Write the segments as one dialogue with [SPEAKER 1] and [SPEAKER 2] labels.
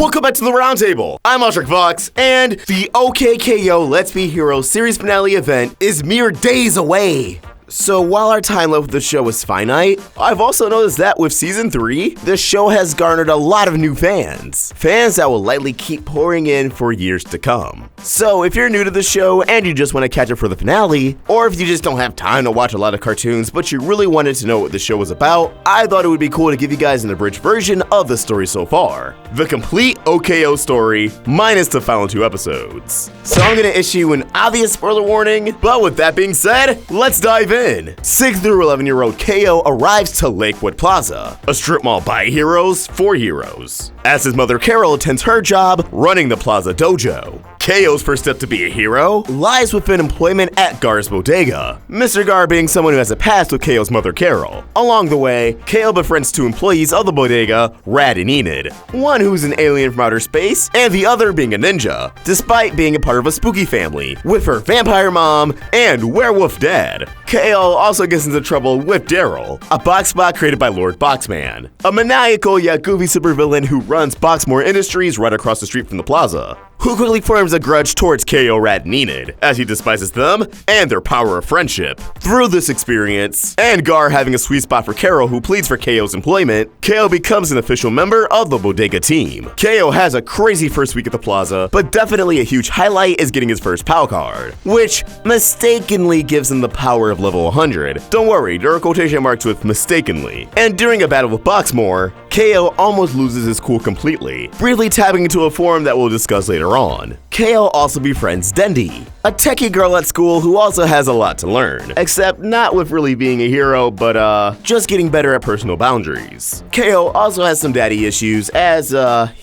[SPEAKER 1] Welcome back to the Roundtable. I'm Ultra Fox, and the OKKO Let's Be Heroes series finale event is mere days away. So while our time left with the show is finite, I've also noticed that with Season 3, the show has garnered a lot of new fans. Fans that will likely keep pouring in for years to come. So if you're new to the show and you just want to catch up for the finale, or if you just don't have time to watch a lot of cartoons but you really wanted to know what the show was about, I thought it would be cool to give you guys an abridged version of the story so far. The complete OKO story, minus the final 2 episodes. So I'm going to issue an obvious spoiler warning, but with that being said, let's dive in. 6 through 11-year-old KO arrives to Lakewood Plaza, a strip mall by heroes for heroes, as his mother Carol attends her job running the Plaza Dojo. KO's first step to be a hero lies within employment at Gar's bodega, Mr. Gar being someone who has a past with KO's mother Carol. Along the way, KO befriends 2 employees of the bodega, Rad and Enid, one who's an alien from outer space and the other being a ninja, despite being a part of a spooky family with her vampire mom and werewolf dad. KO also gets into trouble with Daryl, a box bot created by Lord Boxman, a maniacal yet goofy supervillain who runs Boxmore Industries right across the street from the plaza, who quickly forms a grudge towards KO, Rad, and Enid, as he despises them and their power of friendship. Through this experience, and Gar having a sweet spot for Carol who pleads for KO's employment, KO becomes an official member of the bodega team. KO has a crazy first week at the plaza, but definitely a huge highlight is getting his first POW card, which mistakenly gives him the power of level 100. Don't worry, there are quotation marks with mistakenly. And during a battle with Boxmore, KO almost loses his cool completely, briefly tapping into a form that we'll discuss later on. KO also befriends Dendi, a techie girl at school who also has a lot to learn, except not with really being a hero, but just getting better at personal boundaries. KO also has some daddy issues as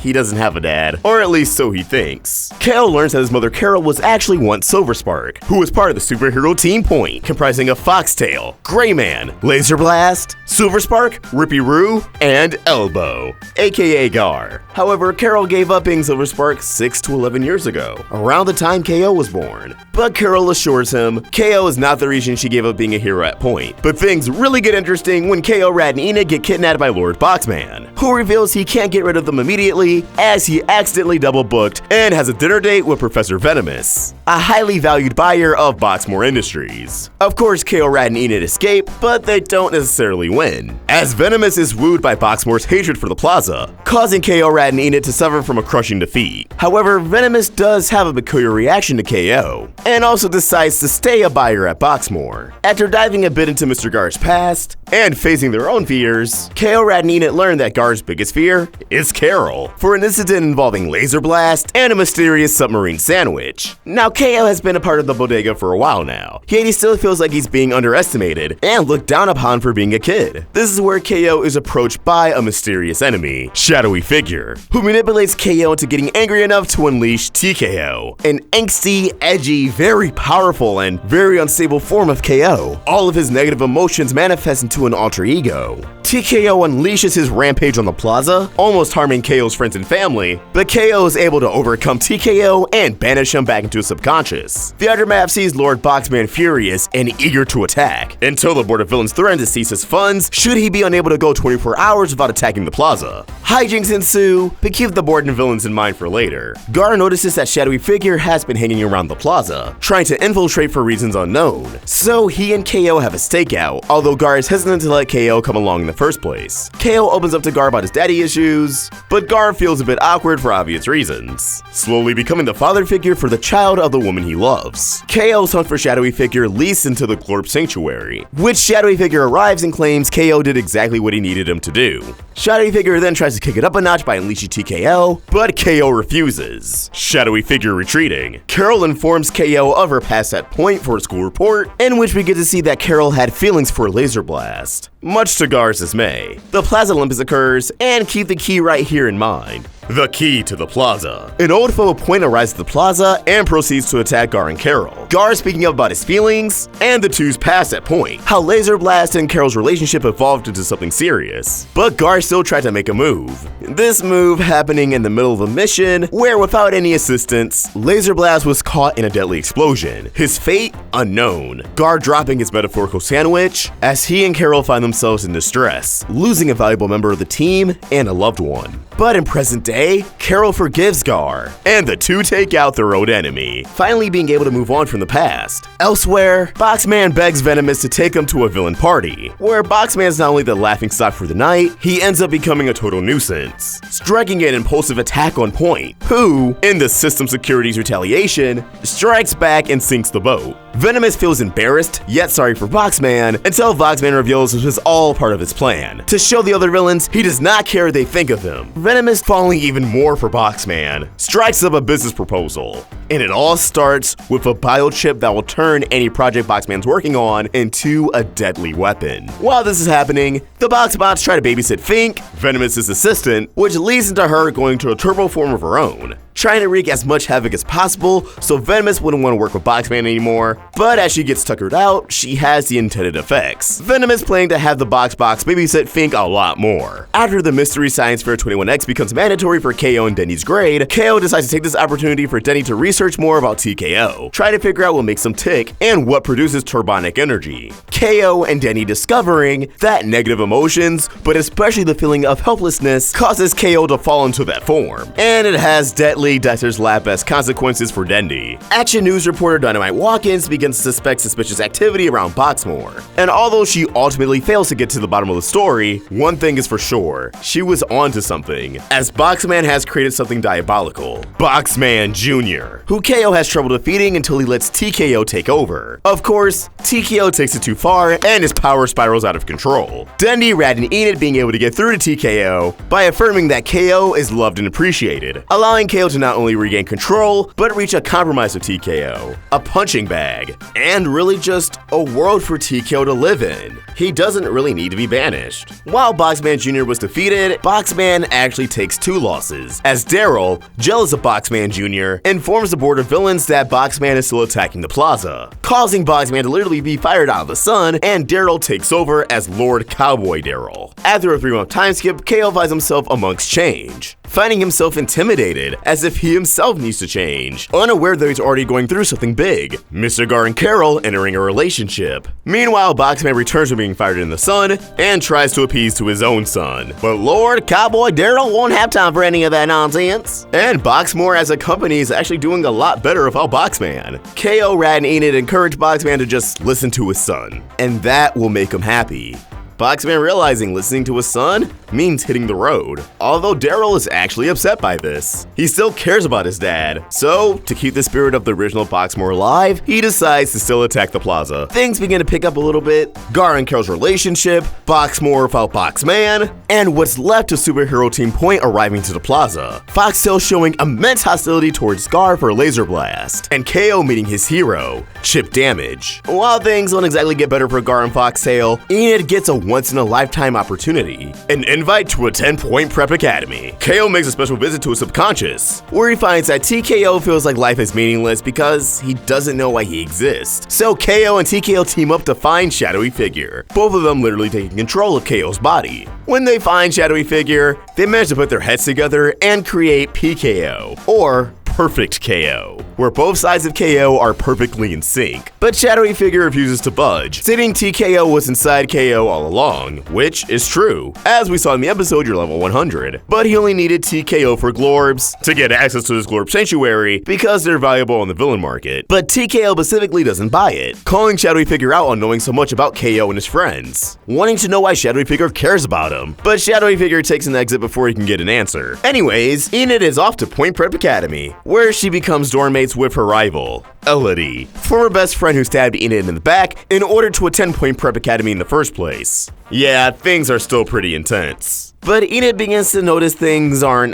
[SPEAKER 1] he doesn't have a dad, or at least so he thinks. KO learns that his mother Carol was actually once Silverspark, who was part of the superhero Team Point, comprising of Foxtail, Grayman, Laser Blast, Silverspark, Rippy-Roo, and Elbow, aka Gar. However, Carol gave up being Silverspark 6 to 11 years ago, around the time KO was born. But Carol assures him KO is not the reason she gave up being a hero at Point. But things really get interesting when KO, Rad, and Enid get kidnapped by Lord Boxman, who reveals he can't get rid of them immediately as he accidentally double booked and has a dinner date with Professor Venomous, a highly valued buyer of Boxmore Industries. Of course, KO, Rad, and Enid escape, but they don't necessarily win, as Venomous is wooed by Boxmore's hatred for the plaza, causing KO, Rad, and Enid to suffer from a crushing defeat. However, Venomous does have a peculiar reaction to KO, and also decides to stay a buyer at Boxmore. After diving a bit into Mr. Gar's past, and facing their own fears, KO, Rad, and Enid learn that Gar's biggest fear is Carol, for an incident involving Laser Blast and a mysterious submarine sandwich. Now, KO has been a part of the bodega for a while now, yet he still feels like he's being underestimated and looked down upon for being a kid. This is where KO is approached by a mysterious enemy, Shadowy Figure, who manipulates KO into getting angry enough to unleash TKO, an angsty, edgy, very powerful, and very unstable form of KO. All of his negative emotions manifest into an alter ego. TKO unleashes his rampage on the plaza, almost harming KO's friends and family, but KO is able to overcome TKO and banish him back into his subconscious. The aftermath sees Lord Boxman furious and eager to attack, until the Board of Villains threaten to seize his funds should he be unable to go 24 hours without attacking the plaza. Hijinks ensue, but keep the Board and Villains in mind for later. Gar notices that Shadowy Figure has been hanging around the plaza, trying to infiltrate for reasons unknown, so he and KO have a stakeout, although Gar is hesitant to let KO come along in the first place. KO opens up to Gar about his daddy issues, but Gar feels a bit awkward for obvious reasons, slowly becoming the father figure for the child of the woman he loves. KO's hunt for Shadowy Figure leads into the Glorp Sanctuary, which Shadowy Figure arrives and claims KO did exactly what he needed him to do. Shadowy Figure then tries to kick it up a notch by unleashing TKO, but KO refuses. Shadowy Figure retreating. Carol informs KO of her past at Point for a school report, in which we get to see that Carol had feelings for Laser Blast, much to Gar's dismay. The Plaza Olympus occurs, and keep the key right here in mind. The key to the plaza. An old foe of Point arrives at the plaza and proceeds to attack Gar and Carol. Gar speaking up about his feelings, and the two's past at Point, how Laser Blast and Carol's relationship evolved into something serious. But Gar still tried to make a move. This move happening in the middle of a mission where, without any assistance, Laser Blast was caught in a deadly explosion. His fate unknown. Gar dropping his metaphorical sandwich as he and Carol find themselves themselves in distress, losing a valuable member of the team and a loved one. But in present day, Carol forgives Gar, and the two take out their old enemy, finally being able to move on from the past. Elsewhere, Boxman begs Venomous to take them to a villain party, where Boxman's not only the laughingstock for the night, he ends up becoming a total nuisance, striking an impulsive attack on Point, who, in the system security's retaliation, strikes back and sinks the boat. Venomous feels embarrassed, yet sorry for Boxman, until Boxman reveals this was all part of his plan. To show the other villains he does not care what they think of him, Venomous, falling even more for Boxman, strikes up a business proposal. And it all starts with a biochip that will turn any project Boxman's working on into a deadly weapon. While this is happening, the Boxbots try to babysit Fink, Venomous's assistant, which leads into her going to a turbo form of her own, trying to wreak as much havoc as possible so Venomous wouldn't want to work with Boxman anymore. But as she gets tuckered out, she has the intended effects. Venomous planning to have the Box babysit Fink a lot more. After the Mystery Science Fair 21X becomes mandatory for KO and Denny's grade, KO decides to take this opportunity for Denny to research more about TKO, try to figure out what makes them tick and what produces turbonic energy. KO and Denny discovering that negative emotions, but especially the feeling of helplessness, causes KO to fall into that form, and it has deadly Dexter's Lab-esque consequences for Dendy. Action News reporter Dynamite Watkins begins to suspect suspicious activity around Boxmore, and although she ultimately fails to get to the bottom of the story, one thing is for sure, she was onto something, as Boxman has created something diabolical, Boxman Jr., who KO has trouble defeating until he lets TKO take over. Of course, TKO takes it too far and his power spirals out of control. Dendy, Rad, and Enid being able to get through to TKO by affirming that KO is loved and appreciated, allowing KO to not only regain control, but reach a compromise with TKO, a punching bag, and really just a world for TKO to live in. He doesn't really need to be banished. While Boxman Jr. was defeated, Boxman actually takes 2 losses, as Daryl, jealous of Boxman Jr., informs the board of villains that Boxman is still attacking the plaza, causing Boxman to literally be fired out of the sun, and Daryl takes over as Lord Cowboy Daryl. After a 3-month time skip, KO finds himself amongst change, finding himself intimidated, as if he himself needs to change, unaware that he's already going through something big, Mr. Gar and Carol entering a relationship. Meanwhile, Boxman returns from being fired in the sun, and tries to appease to his own son. But Lord Cowboy Daryl won't have time for any of that nonsense. And Boxmore as a company is actually doing a lot better without Boxman. KO, Rad, and Enid encourage Boxman to just listen to his son, and that will make him happy. Boxman realizing listening to his son means hitting the road, although Daryl is actually upset by this. He still cares about his dad, so to keep the spirit of the original Boxmore alive, he decides to still attack the plaza. Things begin to pick up a little bit, Gar and Carol's relationship, Boxmore without Boxman, and what's left of superhero Team Point arriving to the plaza. Foxtail showing immense hostility towards Gar for a laser blast, and KO meeting his hero, Chip Damage. While things don't exactly get better for Gar and Foxtail, Enid gets a once-in-a-lifetime opportunity, an invite to a 10-point prep academy. KO makes a special visit to his subconscious, where he finds that TKO feels like life is meaningless because he doesn't know why he exists. So KO and TKO team up to find Shadowy Figure, both of them literally taking control of KO's body. When they find Shadowy Figure, they manage to put their heads together and create PKO, or Perfect KO, where both sides of KO are perfectly in sync. But Shadowy Figure refuses to budge, stating TKO was inside KO all along, which is true, as we saw in the episode You're Level 100. But he only needed TKO for Glorbs to get access to his Glorb Sanctuary because they're valuable on the villain market. But TKO specifically doesn't buy it, calling Shadowy Figure out on knowing so much about KO and his friends, wanting to know why Shadowy Figure cares about him. But Shadowy Figure takes an exit before he can get an answer. Anyways, Enid is off to Point Prep Academy, where she becomes dorm mates with her rival, Elodie, former best friend who stabbed Enid in the back in order to attend Point Prep Academy in the first place. Yeah, things are still pretty intense. But Enid begins to notice things aren't,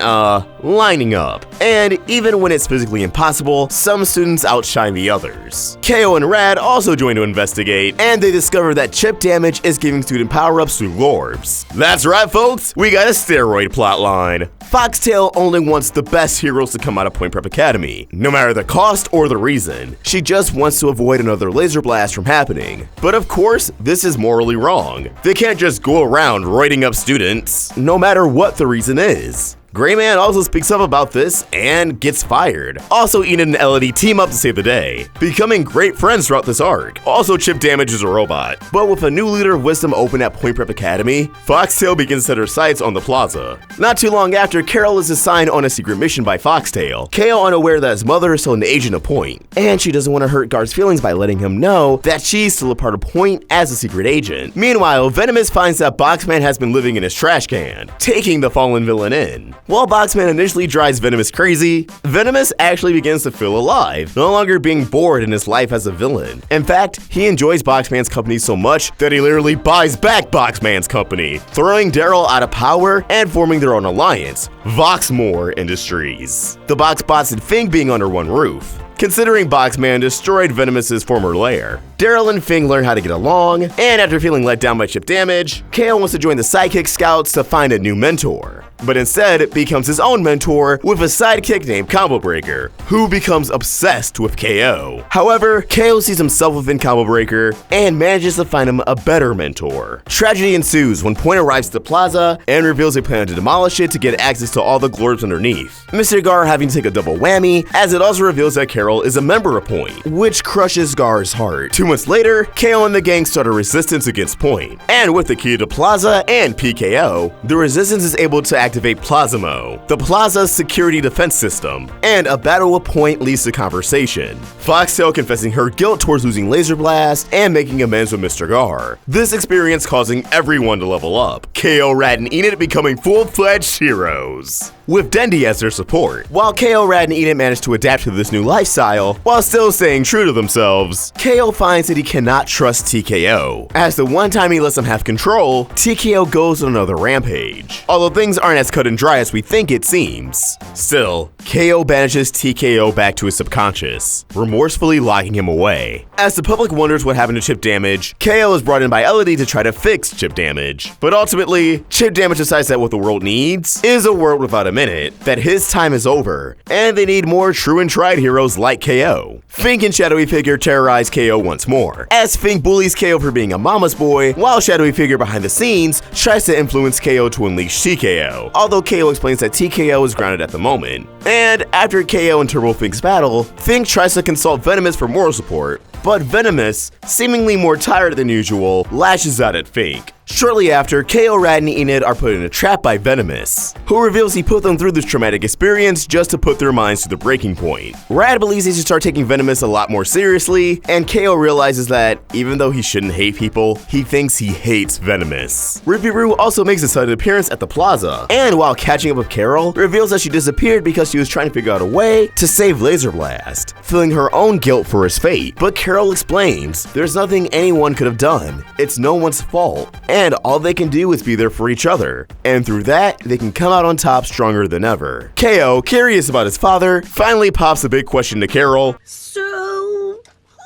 [SPEAKER 1] lining up. And even when it's physically impossible, some students outshine the others. KO and Rad also join to investigate, and they discover that Chip Damage is giving student power-ups through Glorbs. That's right, folks, we got a steroid plotline. Foxtail only wants the best heroes to come out of Point Prep Academy, no matter the cost or the reason. She just wants to avoid another laser blast from happening. But of course, this is morally wrong. They can't just go around writing up students, no matter what the reason is. Grayman also speaks up about this and gets fired. Also, Enid and Elodie team up to save the day, becoming great friends throughout this arc. Also, Chip Damage is a robot. But with a new leader of wisdom open at Point Prep Academy, Foxtail begins to set her sights on the plaza. Not too long after, Carol is assigned on a secret mission by Foxtail, KO unaware that his mother is still an agent of Point, and she doesn't want to hurt Guard's feelings by letting him know that she's still a part of Point as a secret agent. Meanwhile, Venomous finds that Boxman has been living in his trash can, taking the fallen villain in. While Boxman initially drives Venomous crazy, Venomous actually begins to feel alive, no longer being bored in his life as a villain. In fact, he enjoys Boxman's company so much that he literally buys back Boxman's company, throwing Daryl out of power and forming their own alliance, Voxmore Industries. The Boxbots and Fing being under one roof. Considering Boxman destroyed Venomous's former lair, Daryl and Fing learn how to get along, and after feeling let down by Chip Damage, KO wants to join the Sidekick Scouts to find a new mentor. But instead, it becomes his own mentor with a sidekick named Combo Breaker, who becomes obsessed with KO. However, KO sees himself within Combo Breaker and manages to find him a better mentor. Tragedy ensues when Point arrives at the plaza and reveals they plan to demolish it to get access to all the globes underneath. Mr. Gar having to take a double whammy, as it also reveals that Carol is a member of Point, which crushes Gar's heart. 2 months later, KO and the gang start a resistance against Point, and with the key to Plaza and PKO, the resistance is able to activate Plasmo, the Plaza's security defense system, and a battle with Point leads to conversation. Foxtail confessing her guilt towards losing Laser Blast and making amends with Mr. Gar. This experience causing everyone to level up, KO, Rat, and Enid becoming full-fledged heroes, with Dendy as their support. While KO, Rat, and Enid manage to adapt to this new lifestyle while still staying true to themselves, KO finds that he cannot trust TKO, as the one time he lets him have control, TKO goes on another rampage. Although things aren't as cut and dry as we think it seems. Still, KO banishes TKO back to his subconscious, remorsefully locking him away. As the public wonders what happened to Chip Damage, KO is brought in by Elodie to try to fix Chip Damage. But ultimately, Chip Damage decides that what the world needs is a world without a minute, that his time is over, and they need more true and tried heroes like KO. Fink and Shadowy Figure terrorize KO once more, as Fink bullies KO for being a mama's boy, while Shadowy Figure behind the scenes tries to influence KO to unleash TKO, although KO explains that TKO is grounded at the moment. And after KO and Turbo Fink's battle, Fink tries to consult Venomous for moral support, but Venomous, seemingly more tired than usual, lashes out at Fink. Shortly after, KO, Rad, and Enid are put in a trap by Venomous, who reveals he put them through this traumatic experience just to put their minds to the breaking point. Rad believes he should start taking Venomous a lot more seriously, and KO realizes that, even though he shouldn't hate people, he thinks he hates Venomous. Ripiru also makes a sudden appearance at the plaza, and while catching up with Carol, reveals that she disappeared because she was trying to figure out a way to save Laser Blast, feeling her own guilt for his fate. But Carol explains, there's nothing anyone could have done, it's no one's fault, and all they can do is be there for each other, and through that, they can come out on top stronger than ever. KO, curious about his father, finally pops a big question to Carol.
[SPEAKER 2] So,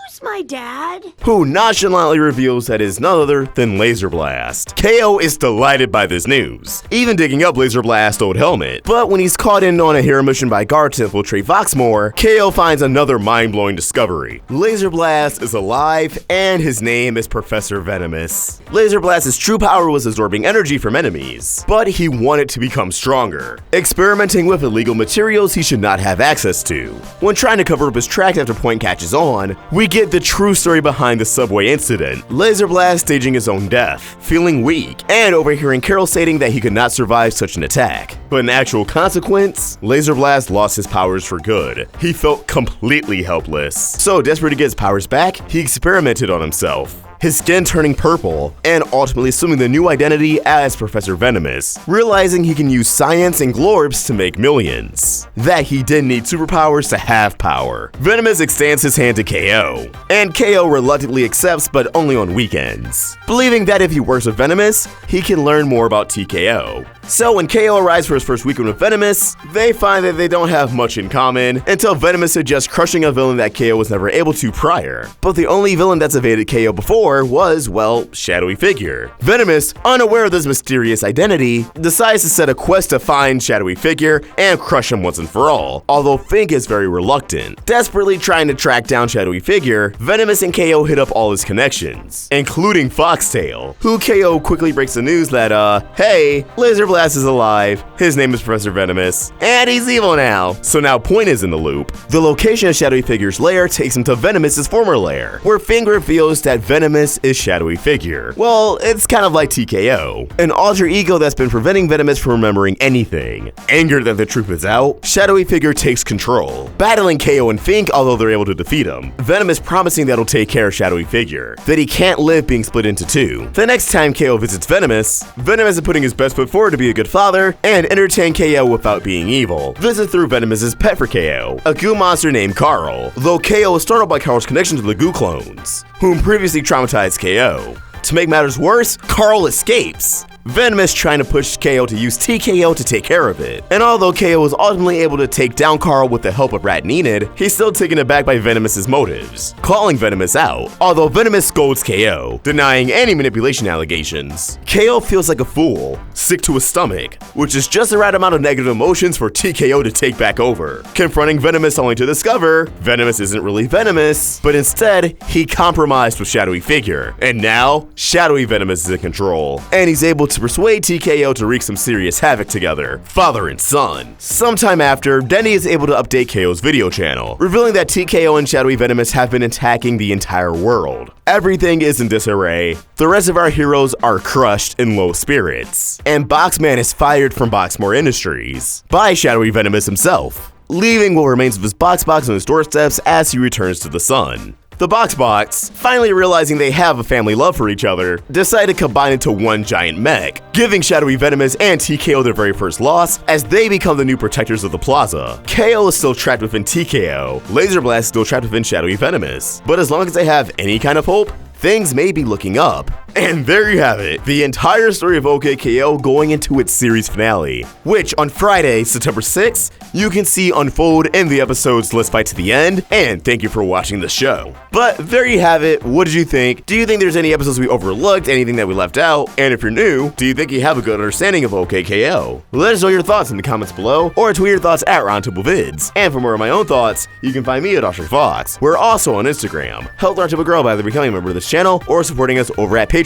[SPEAKER 2] who's my dad?
[SPEAKER 1] Who nonchalantly reveals that is none other than Laser Blast. KO is delighted by this news, even digging up Laser Blast's old helmet. But when he's caught in on a hero mission by Guard to infiltrate Voxmore, KO finds another mind-blowing discovery. Laser Blast is alive, and his name is Professor Venomous. Laser Blast's true power was absorbing energy from enemies, but he wanted to become stronger, experimenting with illegal materials he should not have access to. When trying to cover up his tracks after Point catches on, we get the true story behind the subway incident, Laser Blast staging his own death, feeling weak, and overhearing Carol stating that he could not survive such an attack. But in actual consequence, Laser Blast lost his powers for good. He felt completely helpless. So desperate to get his powers back, he experimented on himself, his skin turning purple, and ultimately assuming the new identity as Professor Venomous, realizing he can use science and glorbs to make millions, that he didn't need superpowers to have power. Venomous extends his hand to KO, and KO reluctantly accepts, but only on weekends, believing that if he works with Venomous, he can learn more about TKO. So when KO arrives for his first weekend with Venomous, they find that they don't have much in common, until Venomous suggests crushing a villain that KO was never able to prior. But the only villain that's evaded KO before power was, well, Shadowy Figure. Venomous, unaware of this mysterious identity, decides to set a quest to find Shadowy Figure and crush him once and for all, although Fink is very reluctant. Desperately trying to track down Shadowy Figure, Venomous and KO hit up all his connections, including Foxtail, who KO quickly breaks the news that, hey, Laser Blast is alive, his name is Professor Venomous, and he's evil now. So now Point is in the loop. The location of Shadowy Figure's lair takes him to Venomous's former lair, where Fink reveals that Venomous is Shadowy Figure. Well, it's kind of like TKO, an alter ego that's been preventing Venomous from remembering anything. Angered that the truth is out, Shadowy Figure takes control, battling KO and Fink, although they're able to defeat him. Venomous promising that he'll take care of Shadowy Figure, that he can't live being split into two. The next time KO visits Venomous is putting his best foot forward to be a good father and entertain KO without being evil. This is through Venomous's pet for KO, a goo monster named Carl, though KO is startled by Carl's connection to the goo clones, whom previously traumatized KO. To make matters worse, Carl escapes, Venomous trying to push KO to use TKO to take care of it. And although KO was ultimately able to take down Carl with the help of Rat and Enid, he's still taken aback by Venomous's motives, calling Venomous out, although Venomous scolds KO, denying any manipulation allegations. KO feels like a fool, sick to his stomach, which is just the right amount of negative emotions for TKO to take back over, confronting Venomous only to discover Venomous isn't really Venomous, but instead, he compromised with Shadowy Figure, and now, Shadowy Venomous is in control, and he's able to persuade TKO to wreak some serious havoc together, father and son. Sometime after, Denny is able to update KO's video channel, revealing that TKO and Shadowy Venomous have been attacking the entire world. Everything is in disarray, the rest of our heroes are crushed in low spirits, and Boxman is fired from Boxmore Industries by Shadowy Venomous himself, leaving what remains of his box on his doorsteps as he returns to the sun. The Box, finally realizing they have a family love for each other, decide to combine into one giant mech, giving Shadowy Venomous and TKO their very first loss as they become the new protectors of the plaza. KO is still trapped within TKO, Laser Blast is still trapped within Shadowy Venomous, but as long as they have any kind of hope, things may be looking up. And there you have it, the entire story of OKKO going into its series finale, which on Friday, September 6th, you can see unfold in the episode's Let's Fight to the End, and thank you for watching the show. But there you have it, what did you think? Do you think there's any episodes we overlooked, anything that we left out? And if you're new, do you think you have a good understanding of OKKO? Let us know your thoughts in the comments below, or tweet your thoughts at Roundtable Vids. And for more of my own thoughts, you can find me at OshrickFox. We're also on Instagram. Help Roundtable grow by either becoming a member of this channel or supporting us over at Patreon.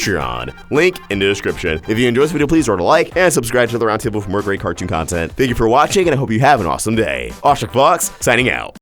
[SPEAKER 1] Link in the description. If you enjoyed this video, please throw a like and subscribe to the Roundtable for more great cartoon content. Thank you for watching, and I hope you have an awesome day. OshrickFox, signing out.